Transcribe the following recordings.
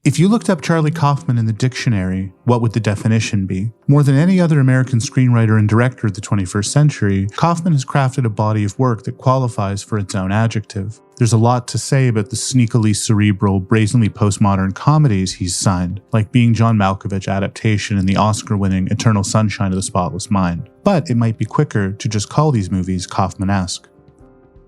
If you looked up Charlie Kaufman in the dictionary, what would the definition be? More than any other American screenwriter and director of the 21st century, Kaufman has crafted a body of work that qualifies for its own adjective. There's a lot to say about the sneakily cerebral, brazenly postmodern comedies he's signed, like Being John Malkovich, Adaptation, and the Oscar-winning Eternal Sunshine of the Spotless Mind. But it might be quicker to just call these movies Kaufmanesque.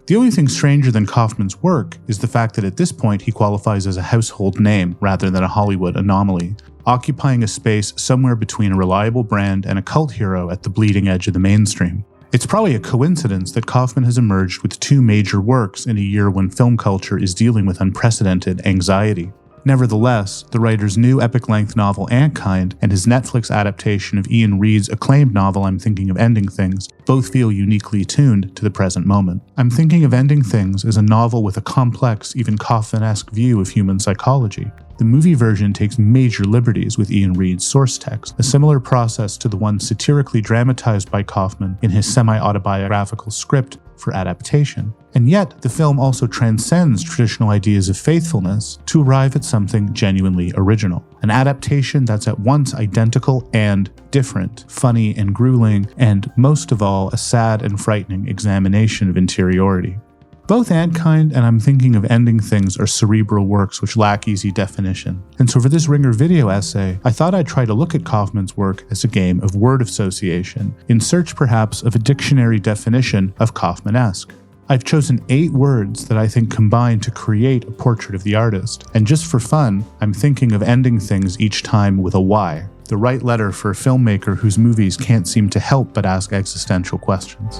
The only thing stranger than Kaufman's work is the fact that at this point he qualifies as a household name rather than a Hollywood anomaly, occupying a space somewhere between a reliable brand and a cult hero at the bleeding edge of the mainstream. It's probably a coincidence that Kaufman has emerged with two major works in a year when film culture is dealing with unprecedented anxiety. Nevertheless, the writer's new epic-length novel Antkind and his Netflix adaptation of Ian Reid's acclaimed novel I'm Thinking of Ending Things both feel uniquely tuned to the present moment. I'm Thinking of Ending Things is a novel with a complex, even Kaufmanesque view of human psychology. The movie version takes major liberties with Ian Reid's source text, a similar process to the one satirically dramatized by Kaufman in his semi-autobiographical script for Adaptation. And yet, the film also transcends traditional ideas of faithfulness to arrive at something genuinely original. An adaptation that's at once identical and different, funny and grueling, and most of all, a sad and frightening examination of interiority. Both Antkind and I'm Thinking of Ending Things are cerebral works which lack easy definition. And so for this Ringer video essay, I thought I'd try to look at Kaufman's work as a game of word association, in search perhaps of a dictionary definition of Kaufmanesque. I've chosen 8 words that I think combine to create a portrait of the artist, and just for fun, I'm thinking of ending things each time with a Y, the right letter for a filmmaker whose movies can't seem to help but ask existential questions.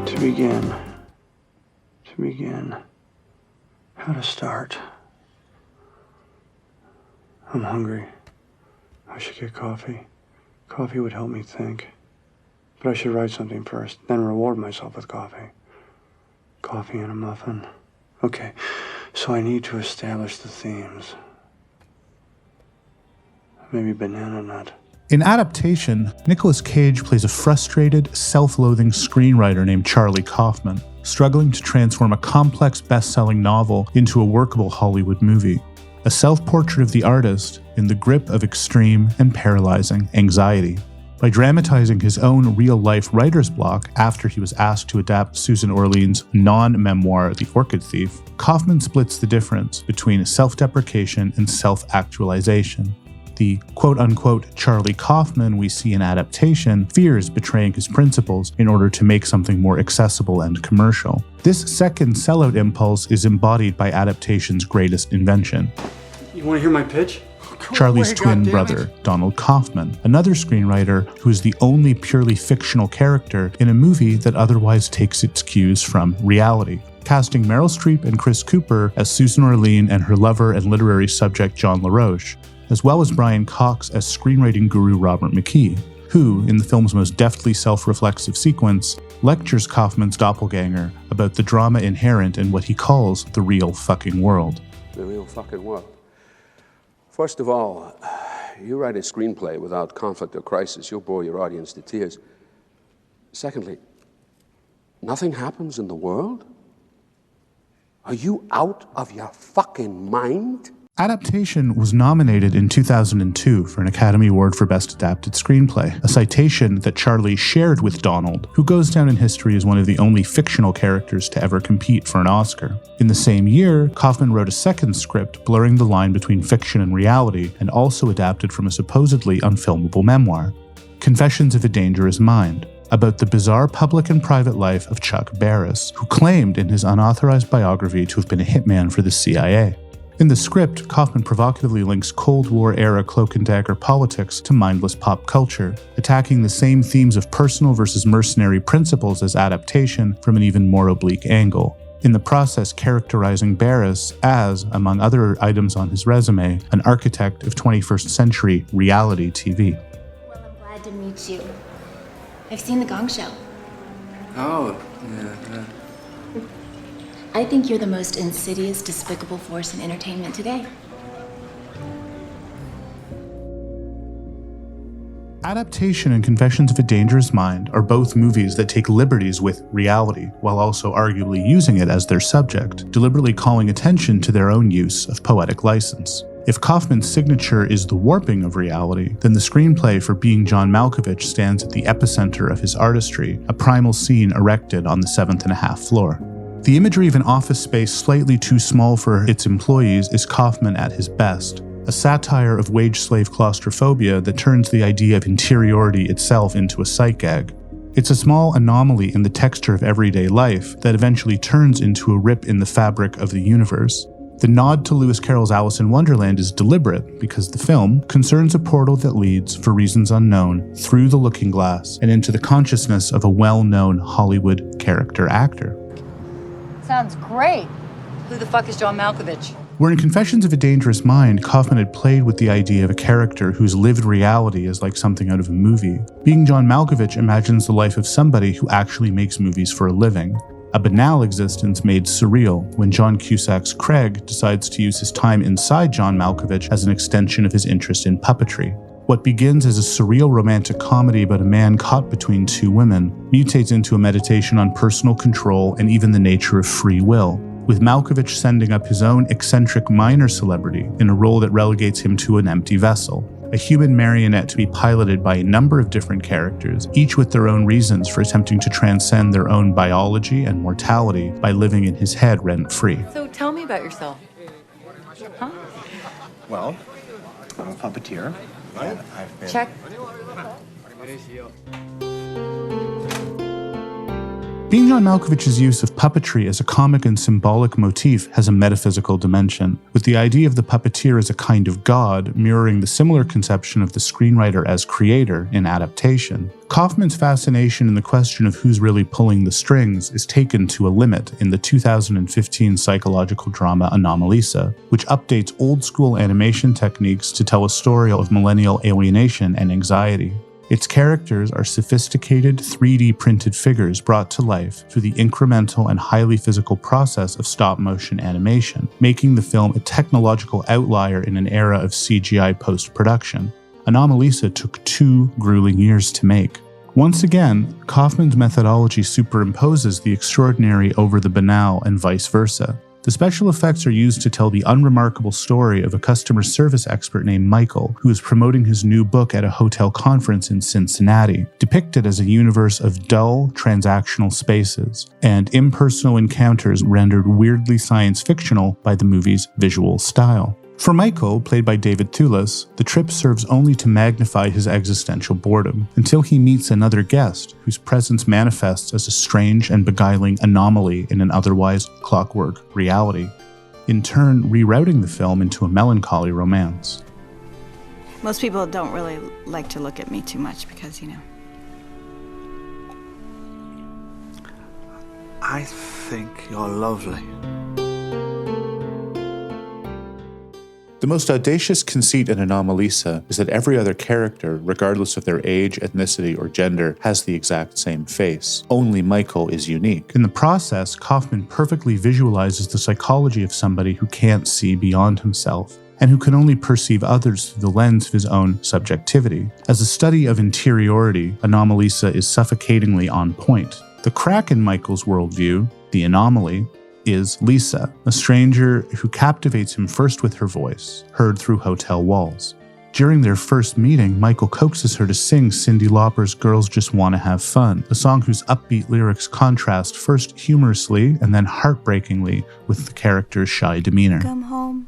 To begin, how to start. I'm hungry. I should get coffee. Coffee would help me think. But I should write something first, then reward myself with coffee. Coffee and a muffin. Okay, so I need to establish the themes. Maybe banana nut. In Adaptation, Nicolas Cage plays a frustrated, self-loathing screenwriter named Charlie Kaufman, struggling to transform a complex best-selling novel into a workable Hollywood movie. A self-portrait of the artist in the grip of extreme and paralyzing anxiety. By dramatizing his own real-life writer's block after he was asked to adapt Susan Orlean's non-memoir The Orchid Thief, Kaufman splits the difference between self-deprecation and self-actualization. The quote-unquote Charlie Kaufman we see in Adaptation fears betraying his principles in order to make something more accessible and commercial. This second sellout impulse is embodied by Adaptation's greatest invention. You want to hear my pitch? Charlie's twin brother, Donald Kaufman, another screenwriter who is the only purely fictional character in a movie that otherwise takes its cues from reality. Casting Meryl Streep and Chris Cooper as Susan Orlean and her lover and literary subject John LaRoche, as well as Brian Cox as screenwriting guru Robert McKee, who, in the film's most deftly self-reflexive sequence, lectures Kaufman's doppelganger about the drama inherent in what he calls the real fucking world. The real fucking world. First of all, you write a screenplay without conflict or crisis, you'll bore your audience to tears. Secondly, nothing happens in the world? Are you out of your fucking mind? Adaptation was nominated in 2002 for an Academy Award for Best Adapted Screenplay, a citation that Charlie shared with Donald, who goes down in history as one of the only fictional characters to ever compete for an Oscar. In the same year, Kaufman wrote a second script blurring the line between fiction and reality, and also adapted from a supposedly unfilmable memoir, Confessions of a Dangerous Mind, about the bizarre public and private life of Chuck Barris, who claimed in his unauthorized biography to have been a hitman for the CIA. In the script, Kaufman provocatively links Cold War-era cloak-and-dagger politics to mindless pop culture, attacking the same themes of personal versus mercenary principles as Adaptation from an even more oblique angle, in the process characterizing Barris as, among other items on his resume, an architect of 21st century reality TV. Well, I'm glad to meet you. I've seen The Gong Show. Oh, yeah. I think you're the most insidious, despicable force in entertainment today. Adaptation and Confessions of a Dangerous Mind are both movies that take liberties with reality, while also arguably using it as their subject, deliberately calling attention to their own use of poetic license. If Kaufman's signature is the warping of reality, then the screenplay for Being John Malkovich stands at the epicenter of his artistry, a primal scene erected on the 7.5th floor. The imagery of an office space slightly too small for its employees is Kaufman at his best, a satire of wage-slave claustrophobia that turns the idea of interiority itself into a sight gag. It's a small anomaly in the texture of everyday life that eventually turns into a rip in the fabric of the universe. The nod to Lewis Carroll's Alice in Wonderland is deliberate because the film concerns a portal that leads, for reasons unknown, through the looking glass and into the consciousness of a well-known Hollywood character actor. Sounds great. Who the fuck is John Malkovich? Where in Confessions of a Dangerous Mind, Kaufman had played with the idea of a character whose lived reality is like something out of a movie, Being John Malkovich imagines the life of somebody who actually makes movies for a living. A banal existence made surreal when John Cusack's Craig decides to use his time inside John Malkovich as an extension of his interest in puppetry. What begins as a surreal romantic comedy about a man caught between two women mutates into a meditation on personal control and even the nature of free will, with Malkovich sending up his own eccentric minor celebrity in a role that relegates him to an empty vessel, a human marionette to be piloted by a number of different characters, each with their own reasons for attempting to transcend their own biology and mortality by living in his head rent-free. So tell me about yourself. Huh? Well, I'm a puppeteer. And I've been... Check. Being John Malkovich's use of puppetry as a comic and symbolic motif has a metaphysical dimension, with the idea of the puppeteer as a kind of god mirroring the similar conception of the screenwriter as creator in Adaptation. Kaufman's fascination in the question of who's really pulling the strings is taken to a limit in the 2015 psychological drama Anomalisa, which updates old-school animation techniques to tell a story of millennial alienation and anxiety. Its characters are sophisticated 3D printed figures brought to life through the incremental and highly physical process of stop-motion animation, making the film a technological outlier in an era of CGI post-production. Anomalisa took 2 grueling years to make. Once again, Kaufman's methodology superimposes the extraordinary over the banal and vice versa. The special effects are used to tell the unremarkable story of a customer service expert named Michael, who is promoting his new book at a hotel conference in Cincinnati, depicted as a universe of dull, transactional spaces, and impersonal encounters rendered weirdly science-fictional by the movie's visual style. For Michael, played by David Thewlis, the trip serves only to magnify his existential boredom, until he meets another guest whose presence manifests as a strange and beguiling anomaly in an otherwise clockwork reality, in turn rerouting the film into a melancholy romance. Most people don't really like to look at me too much because, I think you're lovely. The most audacious conceit in Anomalisa is that every other character, regardless of their age, ethnicity, or gender, has the exact same face. Only Michael is unique. In the process, Kaufman perfectly visualizes the psychology of somebody who can't see beyond himself, and who can only perceive others through the lens of his own subjectivity. As a study of interiority, Anomalisa is suffocatingly on point. The crack in Michael's worldview, the anomaly, is Lisa, a stranger who captivates him first with her voice, heard through hotel walls. During their first meeting, Michael coaxes her to sing Cyndi Lauper's Girls Just Wanna Have Fun, a song whose upbeat lyrics contrast first humorously and then heartbreakingly with the character's shy demeanor. come home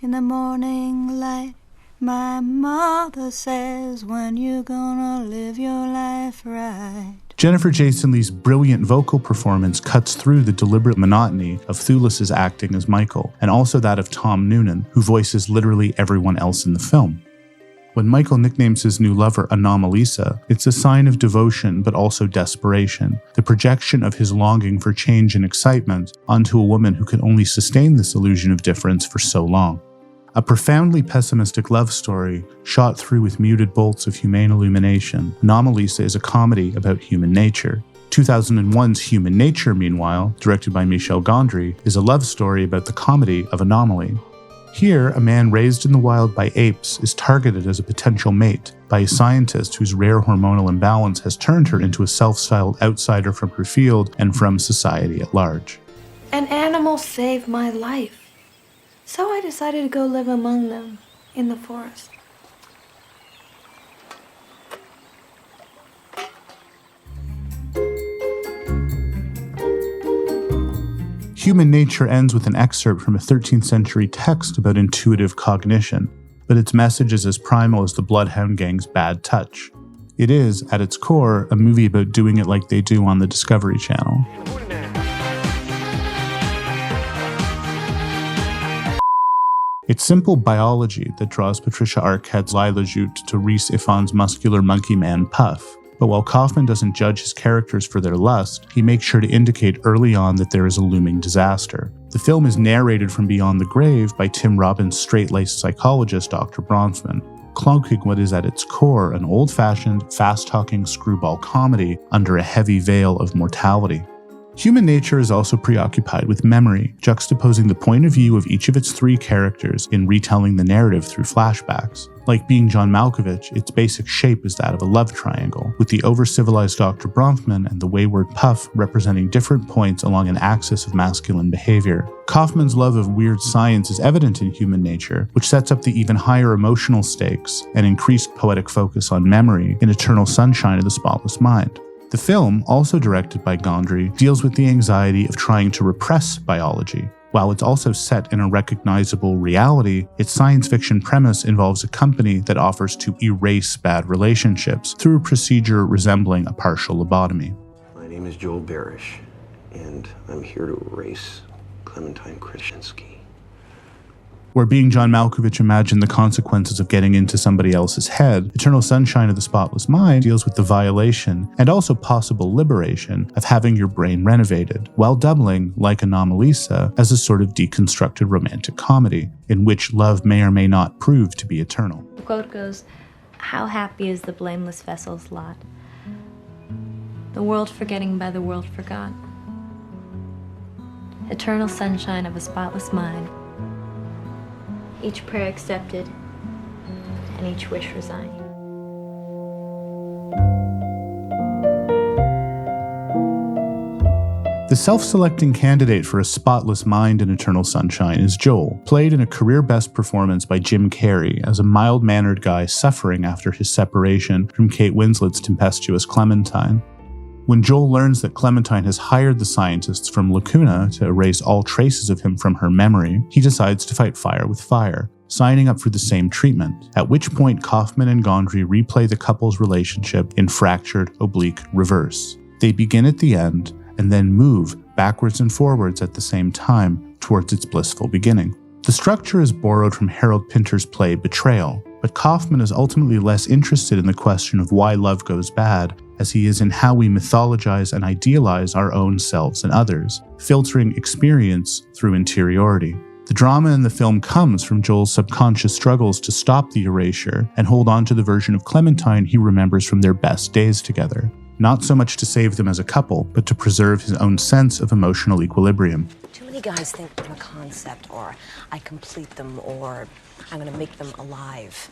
in the morning light. My mother says, when you gonna live your life right. Jennifer Jason Leigh's brilliant vocal performance cuts through the deliberate monotony of Thewlis's acting as Michael, and also that of Tom Noonan, who voices literally everyone else in the film. When Michael nicknames his new lover Anomalisa, it's a sign of devotion but also desperation, the projection of his longing for change and excitement onto a woman who can only sustain this illusion of difference for so long. A profoundly pessimistic love story, shot through with muted bolts of humane illumination, Anomalisa is a comedy about human nature. 2001's Human Nature, meanwhile, directed by Michel Gondry, is a love story about the comedy of anomaly. Here, a man raised in the wild by apes is targeted as a potential mate by a scientist whose rare hormonal imbalance has turned her into a self-styled outsider from her field and from society at large. An animal saved my life, so I decided to go live among them in the forest. Human Nature ends with an excerpt from a 13th century text about intuitive cognition, but its message is as primal as the Bloodhound Gang's Bad Touch. It is, at its core, a movie about doing it like they do on the Discovery Channel. It's simple biology that draws Patricia Arquette's Lila Jute to Rhys Ifans' muscular monkey man Puff. But while Kaufman doesn't judge his characters for their lust, he makes sure to indicate early on that there is a looming disaster. The film is narrated from beyond the grave by Tim Robbins' straight-laced psychologist Dr. Bronfman, cloaking what is at its core an old-fashioned, fast-talking screwball comedy under a heavy veil of mortality. Human Nature is also preoccupied with memory, juxtaposing the point of view of each of its three characters in retelling the narrative through flashbacks. Like Being John Malkovich, its basic shape is that of a love triangle, with the over-civilized Dr. Bronfman and the wayward Puff representing different points along an axis of masculine behavior. Kaufman's love of weird science is evident in Human Nature, which sets up the even higher emotional stakes and increased poetic focus on memory in Eternal Sunshine of the Spotless Mind. The film, also directed by Gondry, deals with the anxiety of trying to repress biology. While it's also set in a recognizable reality, its science fiction premise involves a company that offers to erase bad relationships through a procedure resembling a partial lobotomy. My name is Joel Barish, and I'm here to erase Clementine Krasinski. Where Being John Malkovich imagined the consequences of getting into somebody else's head, Eternal Sunshine of the Spotless Mind deals with the violation, and also possible liberation, of having your brain renovated, while doubling, like Anomalisa, as a sort of deconstructed romantic comedy, in which love may or may not prove to be eternal. The quote goes, "How happy is the blameless vessel's lot, the world forgetting by the world forgot. Eternal sunshine of a spotless mind, each prayer accepted, and each wish resigned." The self-selecting candidate for a spotless mind in Eternal Sunshine is Joel, played in a career-best performance by Jim Carrey as a mild-mannered guy suffering after his separation from Kate Winslet's tempestuous Clementine. When Joel learns that Clementine has hired the scientists from Lacuna to erase all traces of him from her memory, he decides to fight fire with fire, signing up for the same treatment, at which point Kaufman and Gondry replay the couple's relationship in fractured, oblique reverse. They begin at the end, and then move backwards and forwards at the same time towards its blissful beginning. The structure is borrowed from Harold Pinter's play Betrayal, but Kaufman is ultimately less interested in the question of why love goes bad as he is in how we mythologize and idealize our own selves and others, filtering experience through interiority. The drama in the film comes from Joel's subconscious struggles to stop the erasure and hold on to the version of Clementine he remembers from their best days together. Not so much to save them as a couple, but to preserve his own sense of emotional equilibrium. Too many guys think I'm a concept, or I complete them, or I'm gonna make them alive.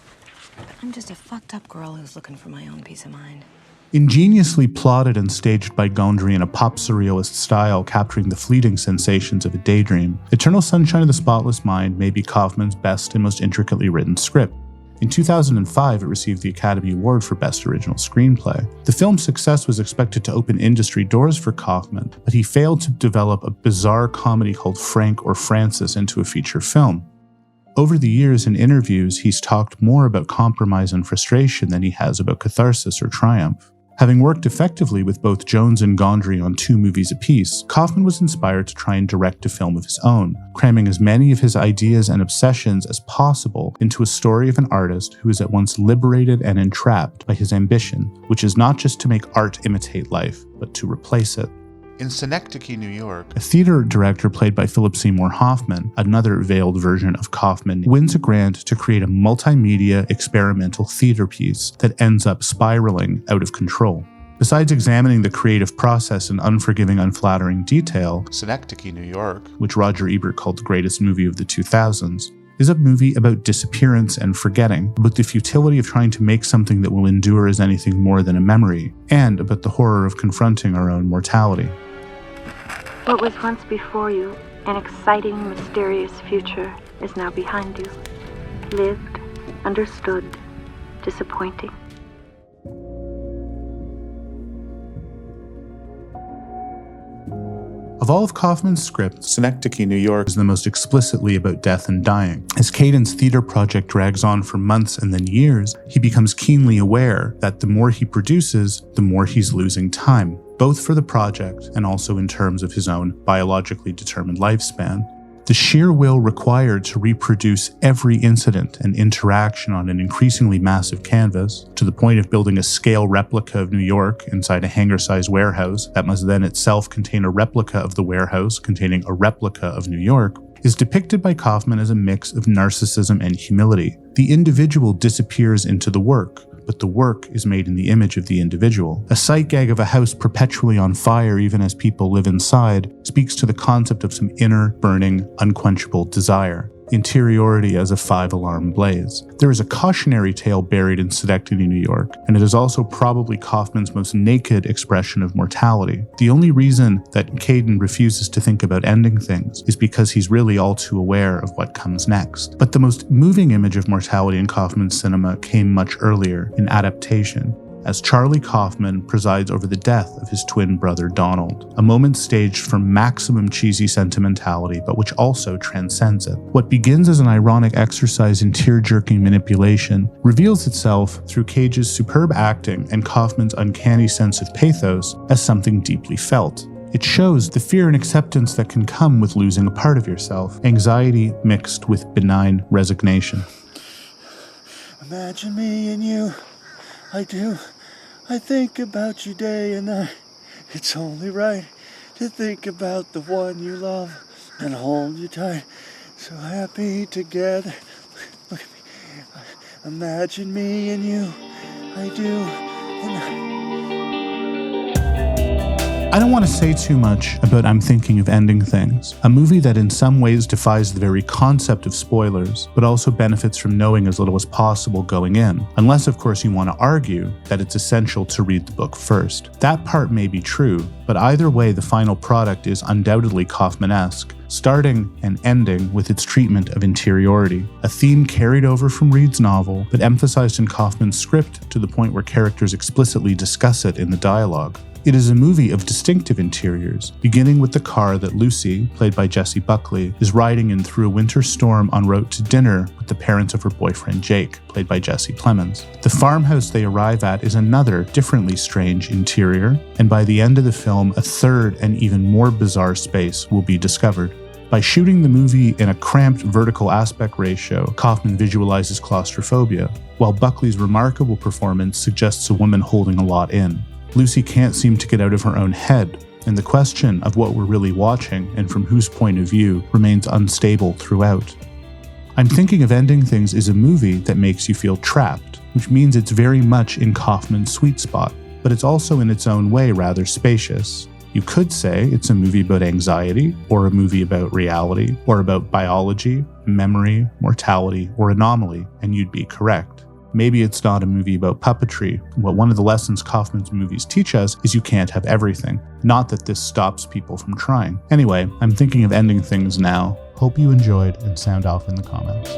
But I'm just a fucked up girl who's looking for my own peace of mind. Ingeniously plotted and staged by Gondry in a pop surrealist style capturing the fleeting sensations of a daydream, Eternal Sunshine of the Spotless Mind may be Kaufman's best and most intricately written script. In 2005, it received the Academy Award for Best Original Screenplay. The film's success was expected to open industry doors for Kaufman, but he failed to develop a bizarre comedy called Frank or Francis into a feature film. Over the years in interviews, he's talked more about compromise and frustration than he has about catharsis or triumph. Having worked effectively with both Jones and Gondry on 2 movies apiece, Kaufman was inspired to try and direct a film of his own, cramming as many of his ideas and obsessions as possible into a story of an artist who is at once liberated and entrapped by his ambition, which is not just to make art imitate life, but to replace it. In Synecdoche, New York, a theater director played by Philip Seymour Hoffman, another veiled version of Kaufman, wins a grant to create a multimedia experimental theater piece that ends up spiraling out of control. Besides examining the creative process in unforgiving, unflattering detail, Synecdoche, New York, which Roger Ebert called the greatest movie of the 2000s, is a movie about disappearance and forgetting, about the futility of trying to make something that will endure as anything more than a memory, and about the horror of confronting our own mortality. What was once before you, an exciting, mysterious future, is now behind you. Lived, understood, disappointing. Of all of Kaufman's scripts, Synecdoche, New York is the most explicitly about death and dying. As Caden's theater project drags on for months and then years, he becomes keenly aware that the more he produces, the more he's losing time, both for the project and also in terms of his own biologically determined lifespan. The sheer will required to reproduce every incident and interaction on an increasingly massive canvas, to the point of building a scale replica of New York inside a hangar-sized warehouse that must then itself contain a replica of the warehouse containing a replica of New York, is depicted by Kaufman as a mix of narcissism and humility. The individual disappears into the work, but the work is made in the image of the individual. A sight gag of a house perpetually on fire even as people live inside speaks to the concept of some inner, burning, unquenchable desire. Interiority as a 5-alarm blaze. There is a cautionary tale buried in Synecdoche, New York, and it is also probably Kaufman's most naked expression of mortality. The only reason that Caden refuses to think about ending things is because he's really all too aware of what comes next. But the most moving image of mortality in Kaufman's cinema came much earlier, in Adaptation, as Charlie Kaufman presides over the death of his twin brother Donald, a moment staged for maximum cheesy sentimentality, but which also transcends it. What begins as an ironic exercise in tear-jerking manipulation reveals itself through Cage's superb acting and Kaufman's uncanny sense of pathos as something deeply felt. It shows the fear and acceptance that can come with losing a part of yourself, anxiety mixed with benign resignation. Imagine me and you, I do. I think about you day and night. It's only right to think about the one you love and hold you tight. So happy together. Look at me. Imagine me and you. I do. I don't want to say too much about I'm Thinking of Ending Things, a movie that in some ways defies the very concept of spoilers, but also benefits from knowing as little as possible going in, unless of course you want to argue that it's essential to read the book first. That part may be true, but either way the final product is undoubtedly Kaufmanesque, starting and ending with its treatment of interiority, a theme carried over from Reed's novel, but emphasized in Kaufman's script to the point where characters explicitly discuss it in the dialogue. It is a movie of distinctive interiors, beginning with the car that Lucy, played by Jessie Buckley, is riding in through a winter storm en route to dinner with the parents of her boyfriend Jake, played by Jesse Plemons. The farmhouse they arrive at is another, differently strange interior, and by the end of the film, a third and even more bizarre space will be discovered. By shooting the movie in a cramped vertical aspect ratio, Kaufman visualizes claustrophobia, while Buckley's remarkable performance suggests a woman holding a lot in. Lucy can't seem to get out of her own head, and the question of what we're really watching and from whose point of view remains unstable throughout. I'm Thinking of Ending Things is a movie that makes you feel trapped, which means it's very much in Kaufman's sweet spot, but it's also in its own way rather spacious. You could say it's a movie about anxiety, or a movie about reality, or about biology, memory, mortality, or anomaly, and you'd be correct. Maybe it's not a movie about puppetry. What one of the lessons Kaufman's movies teach us is you can't have everything. Not that this stops people from trying. Anyway, I'm thinking of ending things now. Hope you enjoyed and sound off in the comments.